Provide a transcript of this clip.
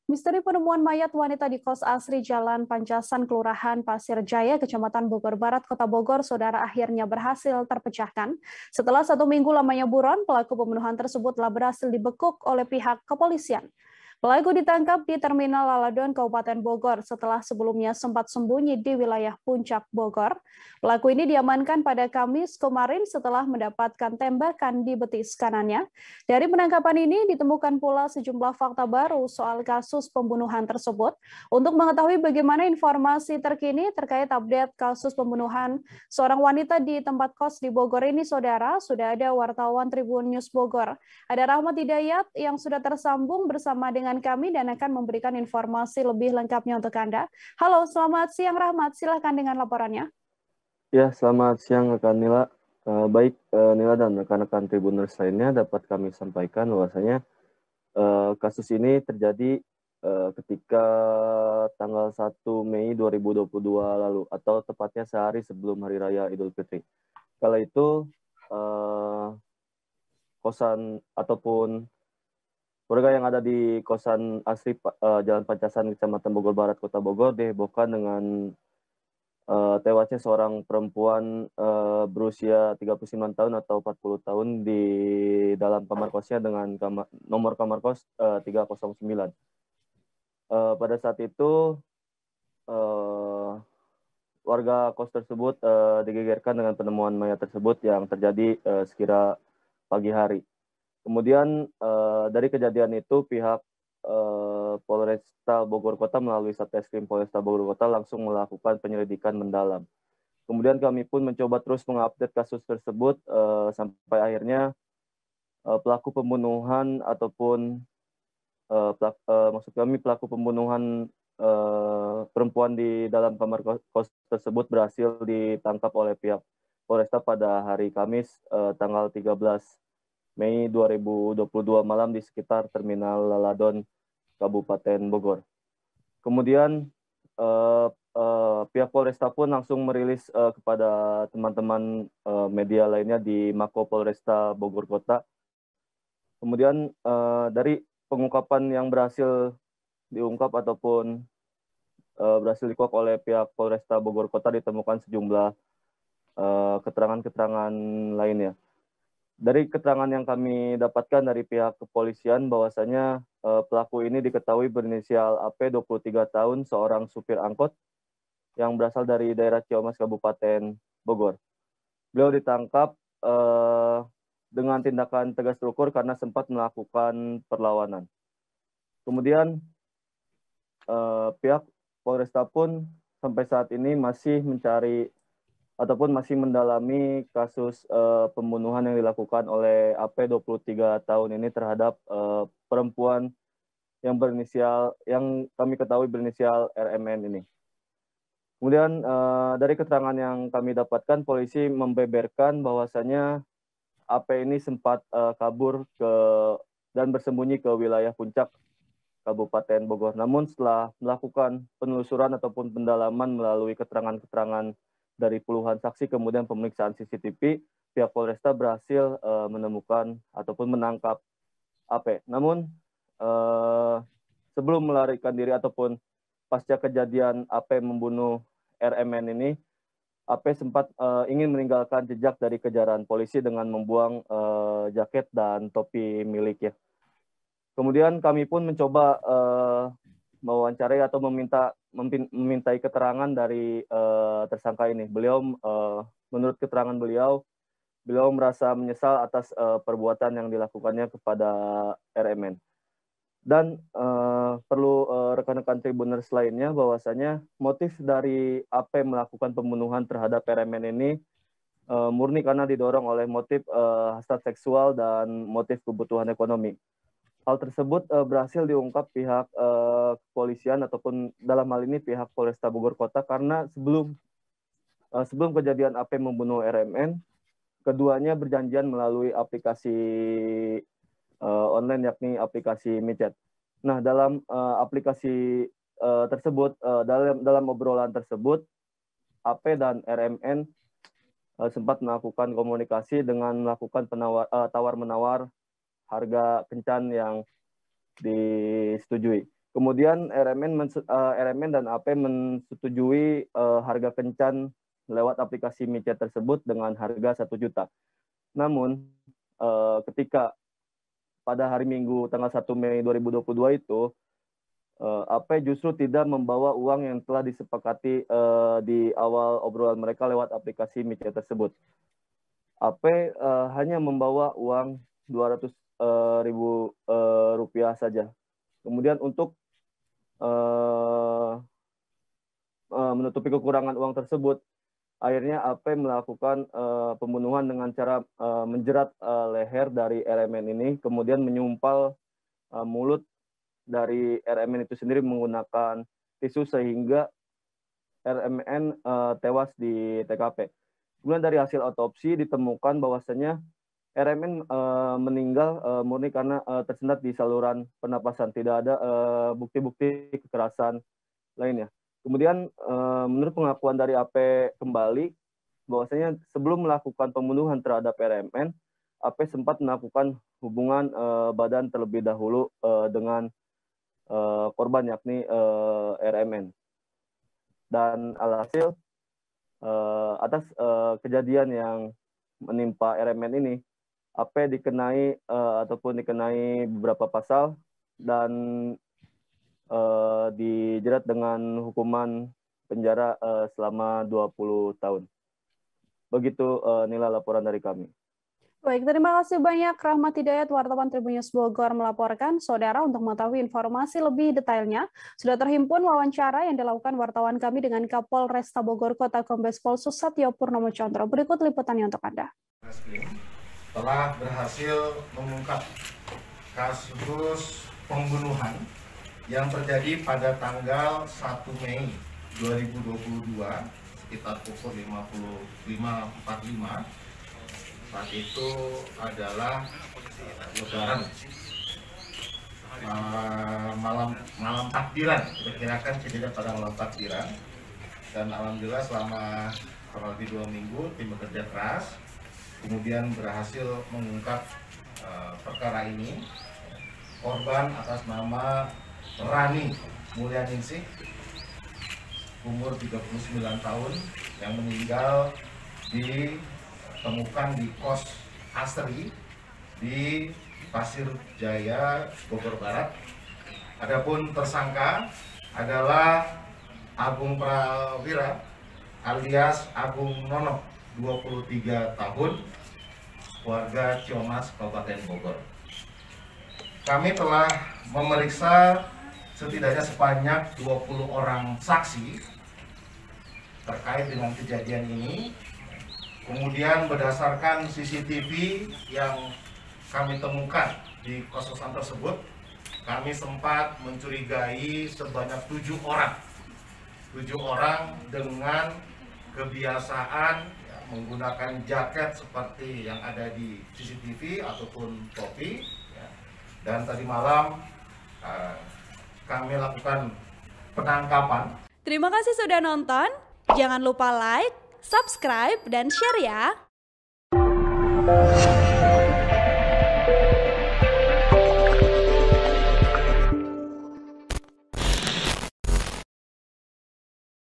Misteri penemuan mayat wanita di kos asri Jalan Pancasan, Kelurahan Pasir Jaya, Kecamatan Bogor Barat, Kota Bogor, saudara akhirnya berhasil terpecahkan. Setelah 1 minggu lamanya buron, pelaku pembunuhan tersebut telah berhasil dibekuk oleh pihak kepolisian. Pelaku ditangkap di Terminal Laladon, Kabupaten Bogor setelah sebelumnya sempat sembunyi di wilayah Puncak Bogor. Pelaku ini diamankan pada Kamis kemarin setelah mendapatkan tembakan di betis kanannya. Dari penangkapan ini ditemukan pula sejumlah fakta baru soal kasus pembunuhan tersebut. Untuk mengetahui bagaimana informasi terkini terkait update kasus pembunuhan seorang wanita di tempat kos di Bogor ini, saudara, sudah ada wartawan Tribun News Bogor. Ada Rahmat Hidayat yang sudah tersambung bersama dengan kami dan akan memberikan informasi lebih lengkapnya untuk Anda. Halo, selamat siang Rahmat. Silakan dengan laporannya. Ya, selamat siang rekan Nila. Baik, Nila dan rekan-rekan Tribuners lainnya dapat kami sampaikan bahwasanya kasus ini terjadi ketika tanggal 1 Mei 2022 lalu atau tepatnya sehari sebelum Hari Raya Idul Fitri. Kala itu kosan ataupun warga yang ada di kosan asri Jalan Pancasan, Kecamatan Bogor Barat, Kota Bogor dihebohkan dengan tewasnya seorang perempuan berusia 39 tahun atau 40 tahun di dalam kamar kosnya dengan nomor kamar kos 309. Pada saat itu warga kos tersebut digegerkan dengan penemuan mayat tersebut yang terjadi sekira pagi hari. Kemudian dari kejadian itu pihak Polresta Bogor Kota melalui Satreskrim Polresta Bogor Kota langsung melakukan penyelidikan mendalam. Kemudian kami pun mencoba terus mengupdate kasus tersebut sampai akhirnya pelaku pembunuhan ataupun maksud kami pelaku pembunuhan perempuan di dalam kamar kos tersebut berhasil ditangkap oleh pihak Polresta pada hari Kamis tanggal 13 Mei 2022 malam di sekitar Terminal Laladon, Kabupaten Bogor. Kemudian pihak Polresta pun langsung merilis kepada teman-teman media lainnya di Mako Polresta Bogor Kota. Kemudian dari pengungkapan yang berhasil diungkap ataupun berhasil dikuak oleh pihak Polresta Bogor Kota ditemukan sejumlah keterangan-keterangan lainnya. Dari keterangan yang kami dapatkan dari pihak kepolisian bahwasanya pelaku ini diketahui berinisial AP 23 tahun, seorang supir angkot yang berasal dari daerah Ciamas, Kabupaten Bogor. Beliau ditangkap dengan tindakan tegas terukur karena sempat melakukan perlawanan. Kemudian pihak Polresta pun sampai saat ini masih mencari ataupun masih mendalami kasus pembunuhan yang dilakukan oleh AP 23 tahun ini terhadap perempuan yang kami ketahui berinisial RMN ini. Kemudian dari keterangan yang kami dapatkan, polisi membeberkan bahwasannya AP ini sempat kabur dan bersembunyi ke wilayah Puncak, Kabupaten Bogor. Namun setelah melakukan penelusuran ataupun pendalaman melalui keterangan-keterangan dari puluhan saksi kemudian pemeriksaan CCTV, pihak Polresta berhasil menemukan ataupun menangkap AP. Namun sebelum melarikan diri ataupun pasca kejadian AP membunuh RMN ini, AP sempat ingin meninggalkan jejak dari kejaran polisi dengan membuang jaket dan topi miliknya. Kemudian kami pun mencoba mewawancarai atau memintai keterangan dari tersangka ini. Menurut keterangan beliau merasa menyesal atas perbuatan yang dilakukannya kepada RMN. Dan perlu rekan-rekan Tribuners lainnya bahwasanya motif dari AP melakukan pembunuhan terhadap RMN ini murni karena didorong oleh motif hasrat seksual dan motif kebutuhan ekonomi. Hal tersebut berhasil diungkap pihak kepolisian ataupun dalam hal ini pihak Polresta Bogor Kota karena sebelum kejadian AP membunuh RMN, keduanya berjanjian melalui aplikasi online yakni aplikasi micet. Nah, dalam aplikasi tersebut, dalam obrolan tersebut, AP dan RMN sempat melakukan komunikasi dengan melakukan tawar-menawar harga kencan yang disetujui. Kemudian RMN dan AP menyetujui harga kencan lewat aplikasi micet tersebut dengan harga 1 juta. Namun ketika pada hari Minggu tanggal 1 Mei 2022 itu, AP justru tidak membawa uang yang telah disepakati di awal obrolan mereka lewat aplikasi micet tersebut. AP hanya membawa uang 200.000 rupiah saja. Kemudian untuk menutupi kekurangan uang tersebut, akhirnya AP melakukan pembunuhan dengan cara menjerat leher dari RMN ini, kemudian menyumpal mulut dari RMN itu sendiri menggunakan tisu sehingga RMN tewas di TKP. Kemudian dari hasil otopsi ditemukan bahwasannya RMN meninggal murni karena tersendat di saluran pernapasan, tidak ada bukti-bukti kekerasan lainnya. Kemudian menurut pengakuan dari AP kembali, bahwasanya sebelum melakukan pembunuhan terhadap RMN, AP sempat melakukan hubungan badan terlebih dahulu dengan korban, yakni RMN. Dan alhasil atas kejadian yang menimpa RMN ini, AP dikenai beberapa pasal dan dijerat dengan hukuman penjara selama 20 tahun. Begitu Nila laporan dari kami. Baik, terima kasih banyak Rahmat Hidayat, wartawan Tribun News Bogor melaporkan. Saudara, untuk mengetahui informasi lebih detailnya, sudah terhimpun wawancara yang dilakukan wartawan kami dengan Kapolresta Bogor Kota Kombes Pol Susatyo Purnomo Chandra. Berikut liputannya untuk Anda. Telah berhasil mengungkap kasus pembunuhan yang terjadi pada tanggal 1 Mei 2022 sekitar pukul 55.45. Saat itu adalah lebaran, malam takbiran, diperkirakan kejadian pada malam takbiran. Dan alhamdulillah selama kurang lebih 2 minggu tim bekerja keras, kemudian berhasil mengungkap perkara ini. Korban atas nama Rani Mulyaningsih, umur 39 tahun, yang meninggal ditemukan di kos Asri di Pasir Jaya, Bogor Barat. Adapun tersangka adalah Agung Prawira alias Agung Nono, 23 tahun, warga Ciamas, Kabupaten Bogor. Kami telah memeriksa setidaknya sebanyak 20 orang saksi terkait dengan kejadian ini. Kemudian berdasarkan CCTV yang kami temukan di kos-kosan tersebut, kami sempat mencurigai sebanyak 7 orang. 7 orang dengan kebiasaan menggunakan jaket seperti yang ada di CCTV ataupun topi. Dan tadi malam kami lakukan penangkapan. Terima kasih sudah nonton. Jangan lupa like, subscribe, dan share ya.